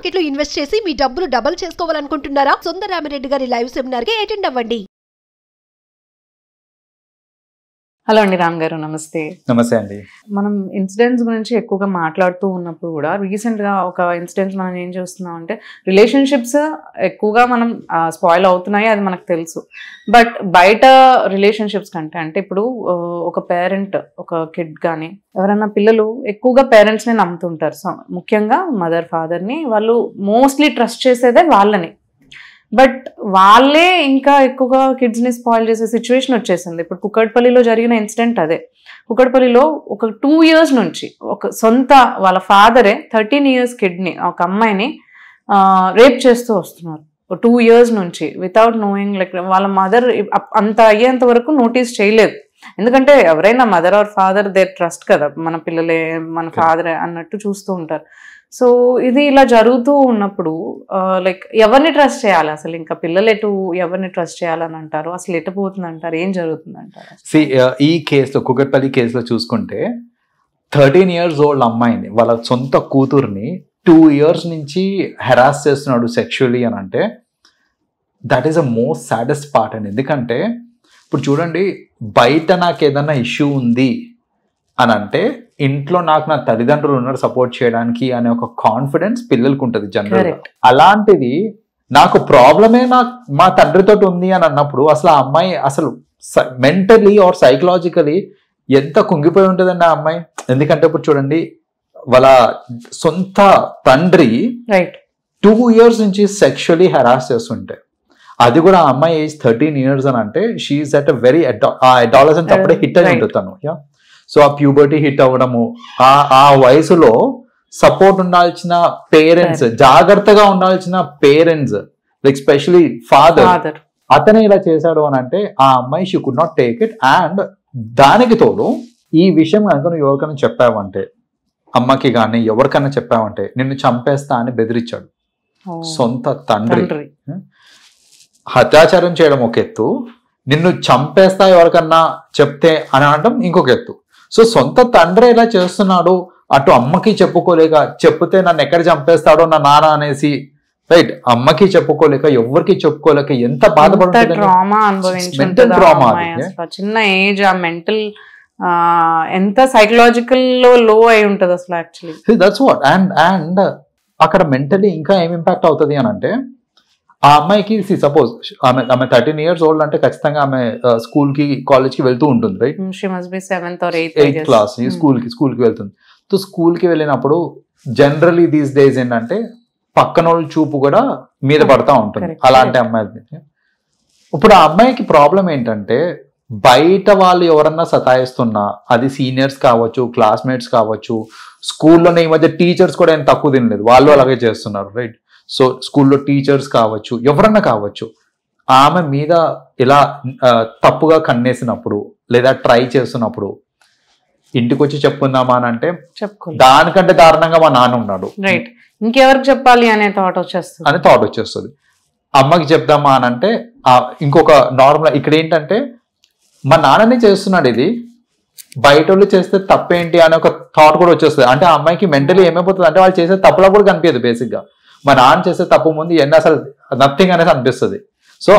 Market లో invest చేసి మీ డబ్బులు డబుల్ చేసుకోవాలనుకుంటున్నారా? సుందరరామిరెడ్డి గారి లైవ్ సెమినార్ కి అటెండ్ అవ్వండి. హలో అండి, రామ్ గారు నమస్తే. నమస్తే అండి. మనం ఇన్సిడెంట్స్ గురించి ఎక్కువగా మాట్లాడుతూ ఉన్నప్పుడు కూడా రీసెంట్గా ఒక ఇన్సిడెంట్స్ మనం ఏం చూస్తున్నాం అంటే రిలేషన్షిప్స్ ఎక్కువగా మనం స్పాయిల్ అవుతున్నాయి, అది మనకు తెలుసు. బట్ బయట రిలేషన్షిప్స్ కంటే అంటే ఇప్పుడు ఒక పేరెంట్ ఒక కిడ్ కానీ ఎవరైనా పిల్లలు ఎక్కువగా పేరెంట్స్ని నమ్ముతుంటారు. సో ముఖ్యంగా మదర్ ఫాదర్ని వాళ్ళు మోస్ట్లీ ట్రస్ట్ చేసేదే వాళ్ళని. బట్ వాళ్ళే ఇంకా ఎక్కువగా కిడ్స్ని స్పాయిల్ చేసే సిచ్యువేషన్ వచ్చేసింది. ఇప్పుడు కుక్కట్పల్లిలో జరిగిన ఇన్సిడెంట్ అదే. కుక్కట్పల్లిలో ఒక 2 years నుంచి ఒక సొంత వాళ్ళ ఫాదరే 13 years కిడ్ని ఒక అమ్మాయిని రేప్ చేస్తూ వస్తున్నారు 2 years నుంచి వితౌట్ నోయింగ్. లైక్ వాళ్ళ మదర్ అంత అయ్యేంత వరకు నోటీస్ చేయలేదు. ఎందుకంటే ఎవరైనా mother or father they trust కదా, మన పిల్లలే మన ఫాదరే అన్నట్టు చూస్తూ ఉంటారు. సో ఇది ఇలా జరుగుతూ ఉన్నప్పుడు లైక్ ఎవరిని ట్రస్ట్ చేయాలి అసలు? ఇంకా పిల్లలు ఎవరిని ట్రస్ట్ చేయాలని అంటారు? అసలు ఎటు పోతుంది అంటారు? ఏం జరుగుతుంది అంటారు? ఈ కేసులో కుక్కట్పల్లి కేసులో చూసుకుంటే 13 years old అమ్మాయిని వాళ్ళ సొంత కూతుర్ని 2 years నుంచి హెరాస్ చేస్తున్నాడు సెక్షువల్లీ అని అంటే that is a most saddest part అండి. ఎందుకంటే ఇప్పుడు చూడండి, బయట నాకు ఏదైనా ఇష్యూ ఉంది అని అంటే ఇంట్లో నాకు నా తల్లిదండ్రులు ఉన్నారు సపోర్ట్ చేయడానికి అనే ఒక కాన్ఫిడెన్స్ పిల్లలకు ఉంటుంది జనరల్గా. అలాంటిది నాకు ప్రాబ్లమే మా తండ్రితో ఉంది అని అన్నప్పుడు అసలు ఆ అమ్మాయి అసలు మెంటలీ ఆర్ సైకలాజికలీ ఎంత కుంగిపోయి ఉంటుందండి ఆ అమ్మాయి. ఎందుకంటే ఇప్పుడు చూడండి, వాళ్ళ సొంత తండ్రి 2 years నుంచి సెక్షువల్లీ హెరాస్ చేస్తుంటే, అది కూడా ఆ అమ్మాయి ఏజ్ 13 years అని అంటే she's at a very adolescent అప్పుడే హిట్ అని ఉంటుంది తను. సో ఆ ప్యూబర్టీ హిట్ అవ్వడము, ఆ వయసులో సపోర్ట్ ఉండాల్సిన పేరెంట్స్, జాగ్రత్తగా ఉండాల్సిన పేరెంట్స్ లైక్ స్పెషలీ ఫాదర్, అతనే ఇలా చేశాడు అని అంటే ఆ అమ్మాయి she could not take it. And దానికి తోడు ఈ విషయం కనుక నువ్వు ఎవరికైనా చెప్పావంటే, అమ్మకి కానీ ఎవరికైనా చెప్పావంటే నిన్ను చంపేస్తా అని బెదిరించాడు సొంత తండ్రి. అత్యాచారం చేయడం ఒక ఎత్తు, నిన్ను చంపేస్తా ఎవరికన్నా చెప్తే అని అనడం ఇంకొక ఎత్తు. సో సొంత తండ్రి ఇలా చేస్తున్నాడు, అటు అమ్మకి చెప్పుకోలేక, చెప్తే నన్ను ఎక్కడ చంపేస్తాడో నా నాన్న అనేసి, రైట్, అమ్మకి చెప్పుకోలేక ఎవరికి చెప్పుకోలేక ఎంత బాధపడుతుంది. చిన్న ఏజ్, ఆ మెంటల్ ఎంత సైకలాజికల్ లో అయి ఉంటుంది అసలు యాక్చువల్లీ. That's what. అండ్ అక్కడ మెంటలీ ఇంకా ఏం ఇంపాక్ట్ అవుతుంది అని అంటే ఆ అమ్మాయికి సపోజ్ ఆమె 13 years old అంటే ఖచ్చితంగా ఆమె స్కూల్ కి కాలేజ్ కి వెళ్తూ ఉంటుంది, right? She must be 7th or 8th class school కి వెళ్తుంది. సో స్కూల్ కి వెళ్ళినప్పుడు జనరలీ దీస్ డేస్ ఏంటంటే పక్కన వాళ్ళ చూపు కూడా మీద పడతా ఉంటుంది అలాంటి అమ్మాయి. ఇప్పుడు ఆ అమ్మాయికి ప్రాబ్లం ఏంటంటే బయట వాళ్ళు ఎవరన్నా సతాయిస్తున్నా, అది సీనియర్స్ కావచ్చు, క్లాస్మేట్స్ కావచ్చు, స్కూల్లోనే ఈ మధ్య టీచర్స్ కూడా ఏం తక్కువ తినలేదు, వాళ్ళు అలాగే చేస్తున్నారు, రైట్? సో స్కూల్లో టీచర్స్ కావచ్చు, ఎవరన్నా కావచ్చు, ఆమె మీద ఇలా తప్పుగా కన్నేసినప్పుడు లేదా ట్రై చేస్తున్నప్పుడు ఇంటికి వచ్చి చెప్పుకుందామా అని అంటే దానికంటే దారుణంగా మా నాన్న ఉన్నాడు, రైట్, ఇంకెవరికి చెప్పాలి అనే థాట్ వచ్చేస్తుంది. అమ్మకి చెప్దామా అని అంటే ఇంకొక నార్మల్ ఇక్కడ ఏంటంటే మా నాన్ననే చేస్తున్నాడు, ఇది బయట వాళ్ళు చేస్తే తప్పేంటి అనే ఒక థాట్ కూడా వచ్చేస్తుంది. అంటే ఆ అమ్మాయికి మెంటలీ ఏమైపోతుంది అంటే వాళ్ళు చేసే తప్పులా కూడా కనిపించదు. బేసిక్ గా మా నాన్న చేసే తప్పు ముందు ఎన్ని అసలు నథింగ్ అనేది అనిపిస్తుంది. సో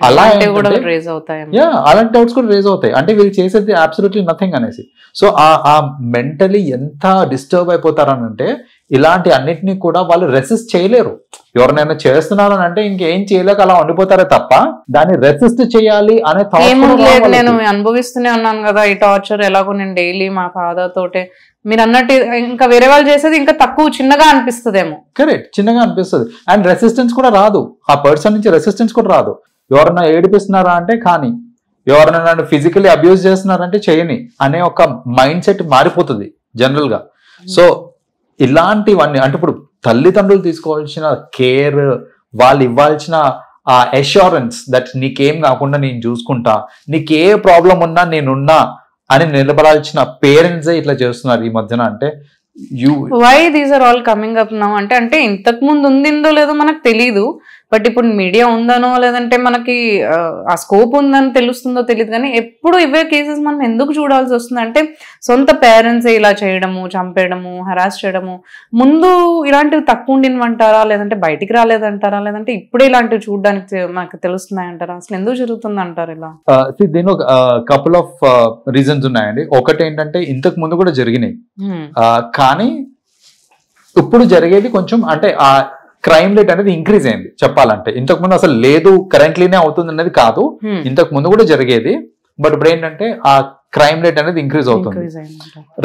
అలాంటి డౌట్స్ కూడా రేజ్ అవుతాయి, అంటే వీళ్ళు చేసేది అబ్సల్యూట్లీ నథింగ్ అనేసి. సో ఆ మెంటలీ ఎంత డిస్టర్బ్ అయిపోతారనంటే ఇలాంటి అన్నిటినీ కూడా వాళ్ళు రెసిస్ట్ చేయలేరు. ఎవరినైనా చేస్తున్నారు అని అంటే ఇంకేం చేయలేక అలా ఉండిపోతారే తప్ప దాన్ని రెసిస్ట్ చేయాలి అనే థాట్. నేను అనుభవిస్తూనే ఉన్నాను కదా ఈ టార్చర్, ఎలాగో నేను డైలీ మా ఫాదర్ తోటే, మీరు అన్నట్టు ఇంకా వేరే వాళ్ళు చేసేది ఇంకా తక్కువ, చిన్నగా అనిపిస్తుందేమో. కరెక్ట్, చిన్నగా అనిపిస్తుంది. అండ్ రెసిస్టెన్స్ కూడా రాదు, ఆ పర్సన్ నుంచి రెసిస్టెన్స్ కూడా రాదు. ఎవరన్నా ఏడిపిస్తున్నారా అంటే కానీ, ఎవరైనా నన్ను ఫిజికలీ అబ్యూజ్ చేస్తున్నారంటే చేయని అనే ఒక మైండ్ సెట్ మారిపోతుంది జనరల్ గా. సో ఇలాంటివన్నీ అంటే ఇప్పుడు తల్లిదండ్రులు తీసుకోవాల్సిన కేర్, వాళ్ళు ఇవ్వాల్సిన ఆ అష్యూరెన్స్ దట్ నీకేం కాకుండా నేను చూసుకుంటా, నీకు ఏ ప్రాబ్లం ఉన్నా నేనున్నా అని నిలబడాల్సిన పేరెంట్సే ఇట్లా చేస్తున్నారు ఈ మధ్యన. అంటే why these are all coming up now అంటే ఇంతకు ముందు ఉండిందో లేదో మనకు తెలీదు, బట్ ఇప్పుడు మీడియా ఉందనో లేదంటే మనకి ఆ స్కోప్ ఉందని తెలుస్తుందో తెలియదు, కానీ ఎప్పుడు ఇవే కేసెస్ మనం ఎందుకు చూడాల్సి వస్తుంది అంటే సొంత పేరెంట్స్ ఇలా చేయడము, చంపేయడము, హరాస్ చేయడము, ముందు ఇలాంటివి తక్కువ ఉండినవంటారా, లేదంటే బయటికి రాలేదంటారా, లేదంటే ఇప్పుడే ఇలాంటివి చూడడానికి మనకు తెలుస్తున్నాయంటారా, అసలు ఎందుకు జరుగుతుంది అంటారు ఇలా? దీని ఒక కపుల్ ఆఫ్ రీజన్స్ ఉన్నాయండి. ఒకటి ఏంటంటే ఇంతకు ముందు కూడా జరిగినాయి, కానీ ఇప్పుడు జరిగేది కొంచెం అంటే ఆ క్రైమ్ రేట్ అనేది ఇంక్రీజ్ అయింది చెప్పాలంటే. ఇంతకు ముందు అసలు లేదు, కరెంట్లీనే అవుతుంది అనేది కాదు, ఇంతకు ముందు కూడా జరిగేది, బట్ ఇప్పుడు ఏంటంటే ఆ క్రైమ్ రేట్ అనేది ఇంక్రీజ్ అవుతుంది.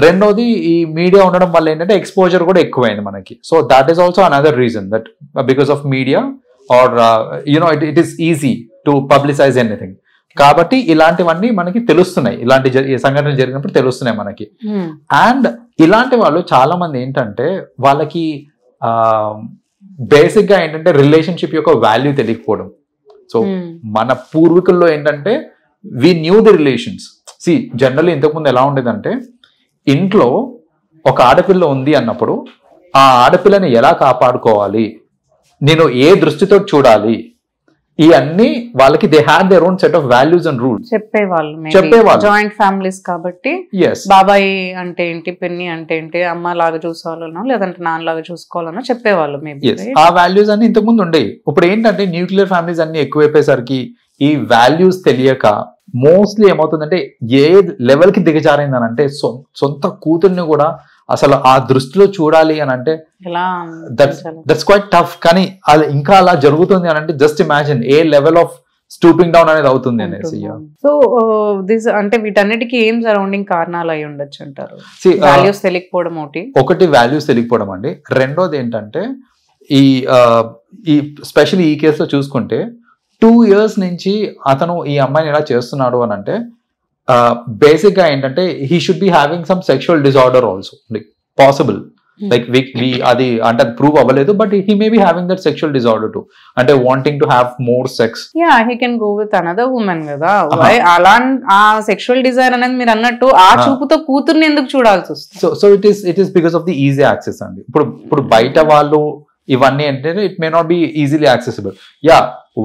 రెండోది ఈ మీడియా ఉండడం వల్ల ఏంటంటే ఎక్స్పోజర్ కూడా ఎక్కువైంది మనకి. So that is also another reason that because of media or you know it is easy to publicize anything. కాబట్టి ఇలాంటివన్నీ మనకి తెలుస్తున్నాయి, ఇలాంటి సంఘటనలు జరిగినప్పుడు తెలుస్తున్నాయి మనకి. అండ్ ఇలాంటి వాళ్ళు చాలా మంది ఏంటంటే వాళ్ళకి బేసిక్ గా ఏంటంటే రిలేషన్షిప్ యొక్క వాల్యూ తెలియకపోవడం. సో మన పూర్వీకుల్లో ఏంటంటే వి న్యూ ది రిలేషన్స్. జనరల్లీ ఇంతకుముందు ఎలా ఉండేదంటే ఇంట్లో ఒక ఆడపిల్ల ఉంది అన్నప్పుడు ఆ ఆడపిల్లని ఎలా కాపాడుకోవాలి, నేను ఏ దృష్టితో చూడాలి, ఇవన్నీ వాళ్ళకి they had their own set of values and rules చెప్పేవాళ్ళు. జాయింట్ ఫ్యామిలీస్ కాబట్టి బాబాయ్ అంటే ఏంటి, పిన్ని అంటే ఏంటి, అమ్మ లాగా చూసుకోవాలనో లేదంటే నాన్న లాగా చూసుకోవాలనో చెప్పేవాళ్ళు. ఆ వాల్యూస్ అన్ని ఇంతకు ముందు ఉండేవి. ఇప్పుడు ఏంటంటే న్యూక్లియర్ ఫ్యామిలీస్ అన్ని ఎక్కువైపోయేసరికి ఈ వాల్యూస్ తెలియక మోస్ట్లీ ఏమవుతుందంటే ఏ లెవెల్ కి దిగజారిందని అంటే సొంత కూతుర్ని కూడా అసలు ఆ దృష్టిలో చూడాలి అని అంటే దట్స్ క్వైట్ టఫ్. కానీ అది ఇంకా అలా జరుగుతుంది అని అంటే just imagine a level of stooping down అనేది అవుతుంది అనేసి. సో దిస్ అంటే వీటన్నిటికీ ఏం సరౌండింగ్ కారణాలు అయి ఉండొచ్చు అంటారు? వాల్యూస్ తెలియకపోవడం ఒకటి, వాల్యూస్ తెలియకపోవడం అండి. రెండోది ఏంటంటే ఈ స్పెషల్లీ ఈ కేసులో చూసుకుంటే 2 years నుంచి అతను ఈ అమ్మాయిని ఎలా చేస్తున్నాడు అని అంటే బేసిక్ గా ఏంటంటే he should be having some sexual disorder also, like possible, like అది అంటే అది ప్రూవ్ అవ్వలేదు, but he may be having that sexual disorder too, అంటే wanting to have more sex. He can go with another women కదా. అలా ఆ sexual Dzire అనేది మీరు అన్నట్టు ఆ చూపుతో కూతుర్ని ఎందుకు చూడాల్సి వస్తుంది? So it is because of the easy access అండి. ఇప్పుడు బయట వాళ్ళు ఇవన్నీ ఏంటంటే it may not be easily accessible.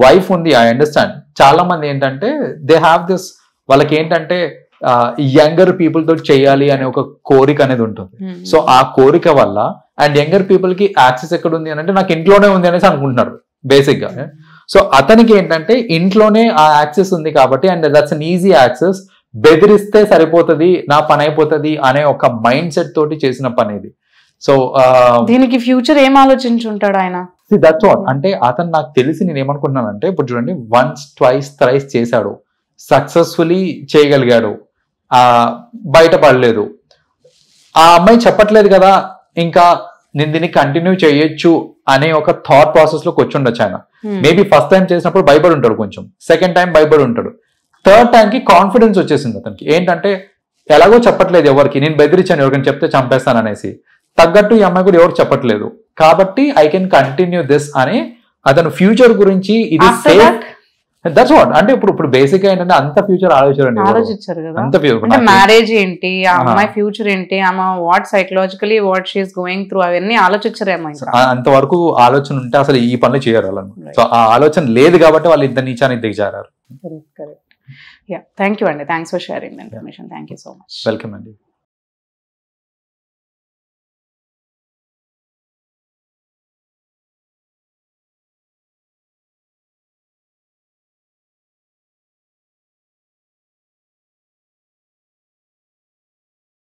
Wife ఉంది, ఐ అండర్స్టాండ్. చాలా మంది ఏంటంటే దే హ్యావ్ దిస్, వాళ్ళకి ఏంటంటే యంగర్ పీపుల్ తో చేయాలి అనే ఒక కోరిక అనేది ఉంటుంది. సో ఆ కోరిక వల్ల అండ్ యంగర్ పీపుల్ కి యాక్సెస్ ఎక్కడ ఉంది అని అంటే నాకు ఇంట్లోనే ఉంది అనేసి అనుకుంటున్నారు బేసిక్ గా. సో అతనికి ఏంటంటే ఇంట్లోనే ఆ యాక్సెస్ ఉంది కాబట్టి, and that's an easy access, బెదిరిస్తే సరిపోతుంది, నా పని అయిపోతుంది అనే ఒక మైండ్ సెట్ తోటి చేసిన పని ఇది. సో దీనికి ఫ్యూచర్ ఏం ఆలోచించుంటాడు ఆయన? That's what. అంటే అతను నాకు తెలిసి నేను ఏమనుకుంటున్నానంటే ఇప్పుడు చూడండి, 1, 2, 3 చేశాడు, సక్సెస్ఫుల్లీ చేయగలిగాడు, బయటపడలేదు. ఆ అమ్మాయి చెప్పట్లేదు కదా ఇంకా నేను దీన్ని కంటిన్యూ చేయొచ్చు అనే ఒక థాట్ ప్రాసెస్ లోకి వచ్చి ఉండొచ్చు ఆయన. మేబీ ఫస్ట్ టైం చేసినప్పుడు భయపడి ఉంటాడు, కొంచెం సెకండ్ టైం భయపడి ఉంటాడు, థర్డ్ టైం కి కాన్ఫిడెన్స్ వచ్చేసింది అతనికి. ఏంటంటే ఎలాగో చెప్పట్లేదు ఎవరికి, నేను బెదిరించాను ఎవరికైనా చెప్తే చంపేస్తాను అనేసి, తగ్గట్టు ఈ అమ్మాయి కూడా ఎవరు చెప్పట్లేదు కాబట్టి ఐ కెన్ కంటిన్యూ దిస్ అని అతను ఫ్యూచర్ గురించి ఇది సేఫ్. That's what. అంటే ఇప్పుడు బేసిక్ గా ఏంటంటే అంత ఫ్యూచర్ ఆలోచించారు కదా, అంత ఫ్యూచర్, మ్యారేజ్ ఏంటి, ఆ అమ్మాయి ఫ్యూచర్ ఏంటి, ఆమె what psychologically what she's going through అవన్నీ ఆలోచించారేమో. అంతవరకు ఆలోచన ఉంటే అసలు ఈ పనులు చేయరు వాళ్ళని. సో ఆ ఆలోచన లేదు కాబట్టి వాళ్ళు ఇంత నీచానికి దిగజారారు. కరెక్ట్. థ్యాంక్ యూ అండి, thanks for sharing the information. Thank you so much. Welcome అండి.